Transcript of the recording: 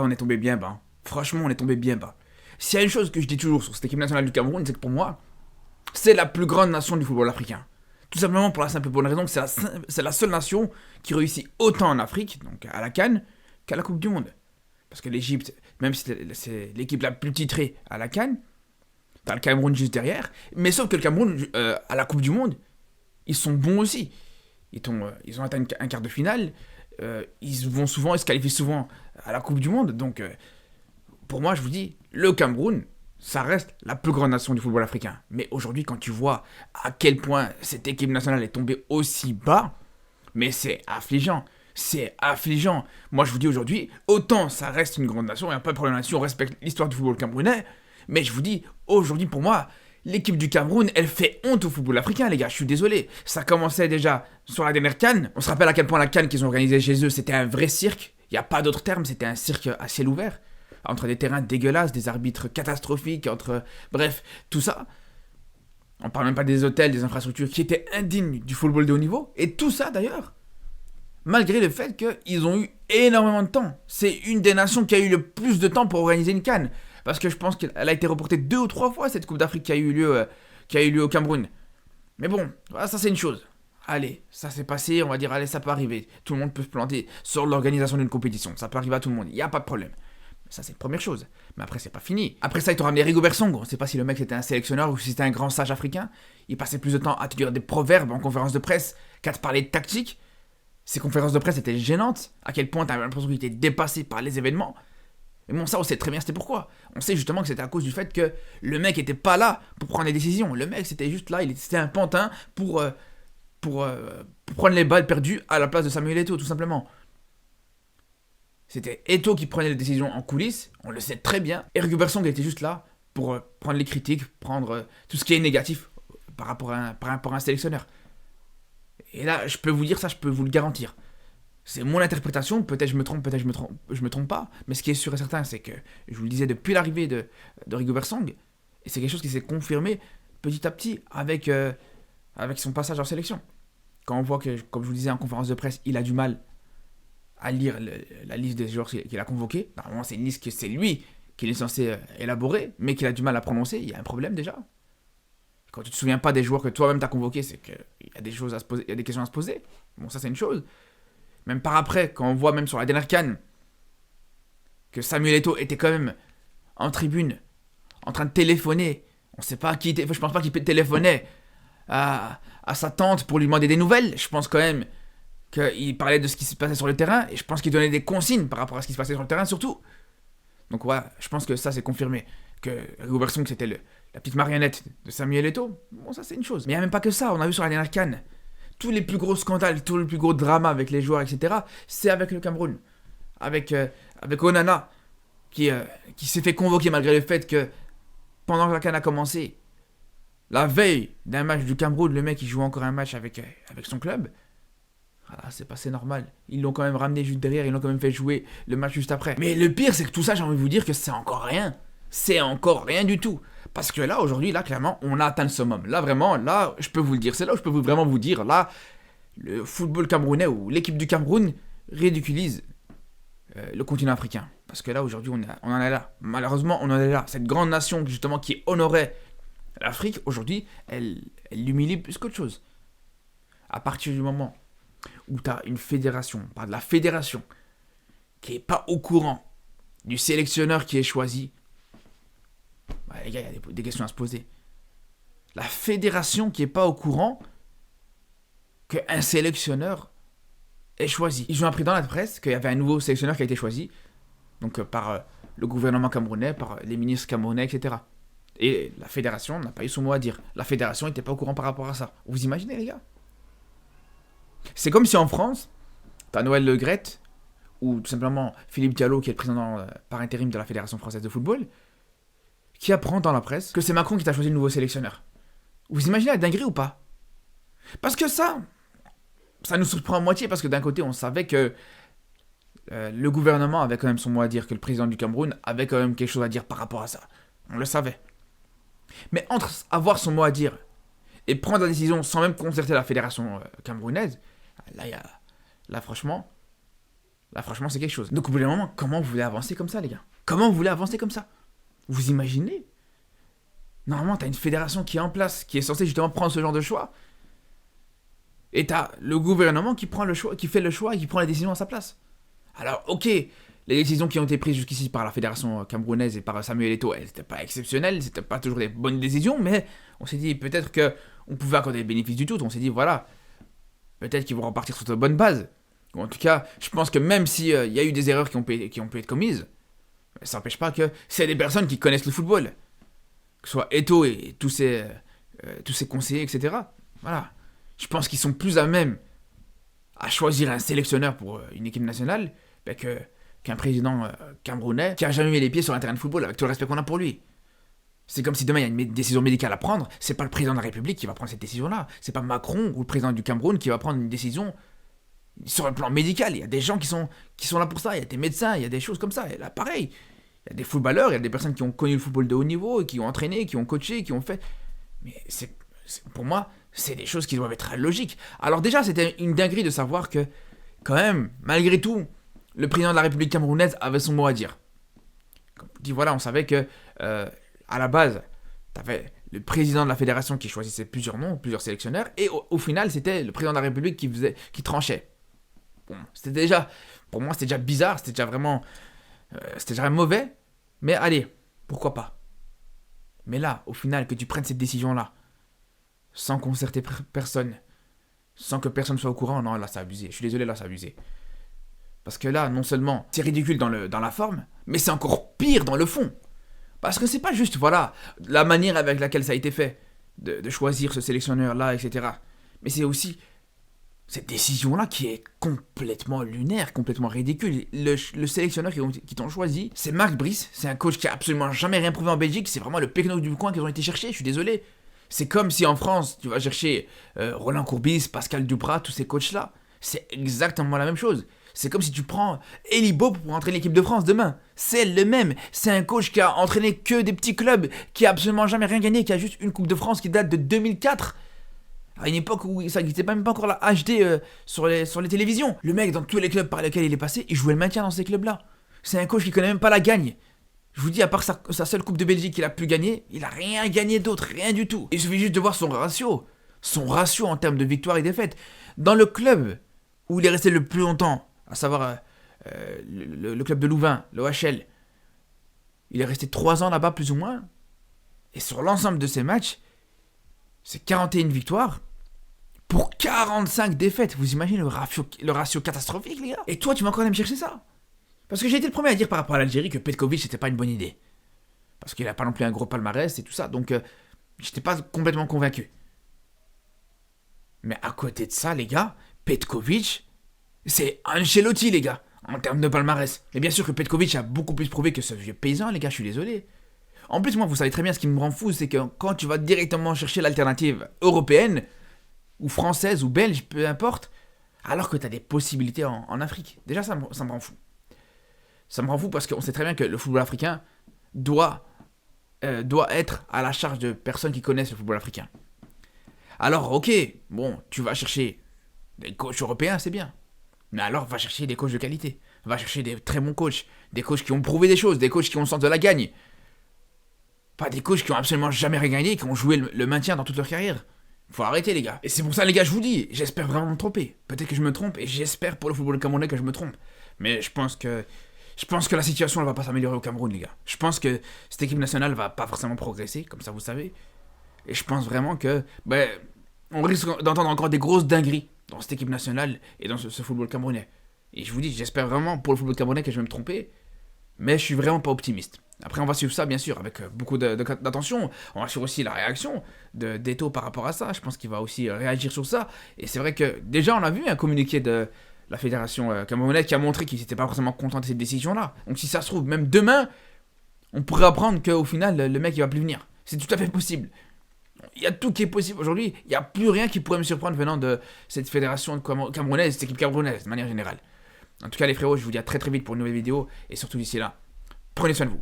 on est tombé bien bas. Franchement, on est tombé bien bas. S'il y a une chose que je dis toujours sur cette équipe nationale du Cameroun, c'est que pour moi, c'est la plus grande nation du football africain. Tout simplement pour la simple bonne raison que c'est la seule nation qui réussit autant en Afrique, donc à la CAN, qu'à la Coupe du Monde. Parce que l'Égypte, même si c'est l'équipe la plus titrée à la CAN, t'as le Cameroun juste derrière. Mais sauf que le Cameroun, à la Coupe du Monde, ils sont bons aussi. Ils ont atteint un quart de finale. Ils se qualifient souvent à la Coupe du Monde. Donc, pour moi, je vous dis, le Cameroun, ça reste la plus grande nation du football africain. Mais aujourd'hui, quand tu vois à quel point cette équipe nationale est tombée aussi bas, mais c'est affligeant. C'est affligeant. Moi, je vous dis aujourd'hui, autant ça reste une grande nation, il n'y a pas de problème là-dessus, on respecte l'histoire du football camerounais, mais je vous dis, aujourd'hui, pour moi, l'équipe du Cameroun, elle fait honte au football africain, les gars, je suis désolé. Ça commençait déjà sur la dernière CAN. On se rappelle à quel point la CAN qu'ils ont organisée chez eux, c'était un vrai cirque. Il n'y a pas d'autre terme, c'était un cirque à ciel ouvert. Entre des terrains dégueulasses, des arbitres catastrophiques, bref, tout ça. On parle même pas des hôtels, des infrastructures qui étaient indignes du football de haut niveau. Et tout ça, d'ailleurs, malgré le fait qu'ils ont eu énormément de temps. C'est une des nations qui a eu le plus de temps pour organiser une CAN. Parce que je pense qu'elle a été reportée 2 ou 3 fois, cette Coupe d'Afrique qui a eu lieu au Cameroun. Mais bon, voilà, ça c'est une chose. Allez, ça s'est passé, on va dire, allez, ça peut arriver. Tout le monde peut se planter sur l'organisation d'une compétition. Ça peut arriver à tout le monde, il n'y a pas de problème. Ça, c'est la première chose. Mais après, c'est pas fini. Après ça, ils t'ont ramené Rigobert Song. On sait pas si le mec c'était un sélectionneur ou si c'était un grand sage africain. Il passait plus de temps à te dire des proverbes en conférence de presse qu'à te parler de tactique. Ces conférences de presse étaient gênantes. À quel point t'avais l'impression qu'il était dépassé par les événements. Mais bon, ça, on sait très bien c'était pourquoi. On sait justement que c'était à cause du fait que le mec était pas là pour prendre les décisions. Le mec, c'était juste là, c'était un pantin pour prendre les balles perdues à la place de Samuel Eto'o, tout simplement. C'était Eto'o qui prenait les décisions en coulisses, on le sait très bien. Et Rigobert Song était juste là pour prendre les critiques, prendre tout ce qui est négatif par rapport à un sélectionneur. Et là, je peux vous dire ça, je peux vous le garantir. C'est mon interprétation, peut-être je me trompe, peut-être je me trompe pas, mais ce qui est sûr et certain, c'est que, je vous le disais depuis l'arrivée de Rigobert Song, et c'est quelque chose qui s'est confirmé petit à petit avec son passage en sélection. Quand on voit que, comme je vous le disais en conférence de presse, il a du mal à lire la liste des joueurs qu'il a convoqués. Normalement, c'est une liste que c'est lui qu'il est censé élaborer, mais qu'il a du mal à prononcer. Il y a un problème déjà. Quand tu te souviens pas des joueurs que toi-même t'as convoqués, c'est qu'il y a des choses à se poser, il y a des questions à se poser. Bon, ça c'est une chose. Même par après, quand on voit même sur la dernière CAN que Samuel Eto'o était quand même en tribune, en train de téléphoner. On sait pas à qui était. Je pense pas qu'il téléphonait à sa tante pour lui demander des nouvelles. Je pense quand même qu'il parlait de ce qui se passait sur le terrain, et je pense qu'il donnait des consignes par rapport à ce qui se passait sur le terrain surtout. Donc voilà, je pense que ça c'est confirmé, que Rigobert Song c'était la petite marionnette de Samuel Eto'o. Bon, ça c'est une chose. Mais il n'y a même pas que ça, on a vu sur la dernière CAN, tous les plus gros scandales, tous les plus gros dramas avec les joueurs, etc., c'est avec le Cameroun. Avec Onana, qui s'est fait convoquer malgré le fait que, pendant que la CAN a commencé, la veille d'un match du Cameroun, le mec il joue encore un match avec son club. Ah, c'est passé normal. Ils l'ont quand même ramené juste derrière, ils l'ont quand même fait jouer le match juste après. Mais le pire, c'est que tout ça, j'ai envie de vous dire que c'est encore rien. C'est encore rien du tout. Parce que là, aujourd'hui, là, clairement, on a atteint le summum. Là, vraiment, là, je peux vous le dire. C'est là où je peux vraiment vous dire, là, le football camerounais ou l'équipe du Cameroun ridiculise le continent africain. Parce que là, aujourd'hui, on en est là. Malheureusement, on en est là. Cette grande nation, justement, qui honorait l'Afrique, aujourd'hui, elle l'humilie plus qu'autre chose. À partir du moment où tu as une fédération, pas de la fédération, qui est pas au courant du sélectionneur qui est choisi, bah, les gars, il y a des questions à se poser. La fédération qui est pas au courant qu'un sélectionneur est choisi. Ils ont appris dans la presse qu'il y avait un nouveau sélectionneur qui a été choisi, donc par le gouvernement camerounais, par les ministres camerounais, etc. Et la fédération n'a pas eu son mot à dire. La fédération n'était pas au courant par rapport à ça. Vous imaginez, les gars? C'est comme si en France, t'as Noël Le Graët, ou tout simplement Philippe Diallo, qui est le président par intérim de la Fédération française de football, qui apprend dans la presse que c'est Macron qui t'a choisi le nouveau sélectionneur. Vous imaginez la dinguerie ou pas? Parce que ça nous surprend à moitié, parce que d'un côté, on savait que le gouvernement avait quand même son mot à dire, que le président du Cameroun avait quand même quelque chose à dire par rapport à ça. On le savait. Mais entre avoir son mot à dire et prendre la décision sans même concerter la fédération camerounaise, là, franchement, Là, franchement, c'est quelque chose. Donc, au bout d'un moment, comment vous voulez avancer comme ça, les gars? Comment vous voulez avancer comme ça? Vous imaginez? Normalement, t'as une fédération qui est en place, qui est censée justement prendre ce genre de choix. Et t'as le gouvernement qui prend le choix, qui fait le choix et qui prend les décisions à sa place. Alors, ok, les décisions qui ont été prises jusqu'ici par la fédération camerounaise et par Samuel Eto'o, elles n'étaient pas exceptionnelles, c'était pas toujours des bonnes décisions, mais on s'est dit peut-être que on pouvait accorder le bénéfice du doute. On s'est dit voilà, peut-être qu'ils vont repartir sur de bonnes bases. Ou en tout cas, je pense que même s'il y a eu des erreurs qui ont pu être commises, ça n'empêche pas que c'est des personnes qui connaissent le football. Que ce soit Eto'o et tous ses conseillers, etc. Voilà. Je pense qu'ils sont plus à même à choisir un sélectionneur pour une équipe nationale qu'un président camerounais qui a jamais mis les pieds sur un terrain de football, avec tout le respect qu'on a pour lui. C'est comme si demain il y a une décision médicale à prendre, c'est pas le président de la République qui va prendre cette décision-là, c'est pas Macron ou le président du Cameroun qui va prendre une décision sur le plan médical. Il y a des gens qui sont là pour ça, il y a des médecins, il y a des choses comme ça. Et là, pareil, il y a des footballeurs, il y a des personnes qui ont connu le football de haut niveau, qui ont entraîné, qui ont coaché, qui ont fait. Mais pour moi, c'est des choses qui doivent être logiques. Alors déjà, c'était une dinguerie de savoir que, quand même, malgré tout, le président de la République camerounaise avait son mot à dire. Comme je dis, voilà, on savait que, à la base, t'avais le président de la fédération qui choisissait plusieurs noms, plusieurs sélectionneurs, et au final, c'était le président de la République qui tranchait. Bon, pour moi, c'était déjà bizarre, c'était déjà mauvais, mais allez, pourquoi pas. Mais là, au final, que tu prennes cette décision-là, sans concerter personne, sans que personne soit au courant, non, là, c'est abusé. Je suis désolé, là, c'est abusé. Parce que là, non seulement, c'est ridicule dans la forme, mais c'est encore pire dans le fond. Parce que c'est pas juste, voilà, la manière avec laquelle ça a été fait, de choisir ce sélectionneur-là, etc. Mais c'est aussi cette décision-là qui est complètement lunaire, complètement ridicule. Le sélectionneur qui t'ont choisi, c'est Marc Brice. C'est un coach qui a absolument jamais rien prouvé en Belgique. C'est vraiment le pecno du coin qu'ils ont été chercher, je suis désolé. C'est comme si en France, tu vas chercher Roland Courbis, Pascal Duprat, tous ces coachs-là. C'est exactement la même chose. C'est comme si tu prends Elie Bob pour entraîner l'équipe de France demain. C'est le même. C'est un coach qui a entraîné que des petits clubs, qui a absolument jamais rien gagné, qui a juste une Coupe de France qui date de 2004. À une époque où ça n'existait même pas encore la HD sur les télévisions. Le mec, dans tous les clubs par lesquels il est passé, il jouait le maintien dans ces clubs-là. C'est un coach qui connaît même pas la gagne. Je vous dis, à part sa seule Coupe de Belgique qu'il a pu gagner, il a rien gagné d'autre, rien du tout. Il suffit juste de voir son ratio. Son ratio en termes de victoires et défaites. Dans le club où il est resté le plus longtemps, à savoir le club de Louvain, l'OHL, il est resté 3 ans là-bas plus ou moins. Et sur l'ensemble de ses matchs, c'est 41 victoires pour 45 défaites. Vous imaginez le ratio catastrophique, les gars? Et toi, tu vas encore aller me chercher ça? Parce que j'ai été le premier à dire par rapport à l'Algérie que Petkovic, c'était pas une bonne idée. Parce qu'il a pas non plus un gros palmarès et tout ça, donc j'étais pas complètement convaincu. Mais à côté de ça, les gars, Petkovic, c'est Ancelotti, les gars, en termes de palmarès. Et bien sûr que Petkovic a beaucoup plus prouvé que ce vieux paysan, les gars, je suis désolé. En plus, moi, vous savez très bien, ce qui me rend fou, c'est que quand tu vas directement chercher l'alternative européenne, ou française, ou belge, peu importe, alors que tu as des possibilités en Afrique. Déjà, ça me rend fou. Ça me rend fou parce qu'on sait très bien que le football africain doit être à la charge de personnes qui connaissent le football africain. Alors, ok, bon, tu vas chercher des coachs européens, c'est bien. Mais alors, va chercher des coachs de qualité. Va chercher des très bons coachs. Des coachs qui ont prouvé des choses, des coachs qui ont le sens de la gagne. Pas des coachs qui ont absolument jamais rien gagné, qui ont joué le maintien dans toute leur carrière. Faut arrêter, les gars. Et c'est pour ça, les gars, je vous dis, j'espère vraiment me tromper. Peut-être que je me trompe, et j'espère pour le football camerounais que je me trompe. Mais je pense que la situation ne va pas s'améliorer au Cameroun, les gars. Je pense que cette équipe nationale va pas forcément progresser, comme ça vous savez. Et je pense vraiment que on risque d'entendre encore des grosses dingueries dans cette équipe nationale et dans ce football camerounais. Et je vous dis, j'espère vraiment pour le football camerounais que je vais me tromper, mais je suis vraiment pas optimiste. Après, on va suivre ça, bien sûr, avec beaucoup d'attention. On va suivre aussi la réaction d'Eto'o par rapport à ça. Je pense qu'il va aussi réagir sur ça. Et c'est vrai que, déjà, on a vu un communiqué de la fédération camerounaise qui a montré qu'ils n'étaient pas forcément contents de cette décision-là. Donc, si ça se trouve, même demain, on pourrait apprendre qu'au final, le mec, il va plus venir. C'est tout à fait possible. Il y a tout qui est possible aujourd'hui. Il n'y a plus rien qui pourrait me surprendre venant de cette fédération camerounaise, cette équipe camerounaise, de manière générale. En tout cas, les frérots, je vous dis à très très vite pour une nouvelle vidéo. Et surtout d'ici là, prenez soin de vous.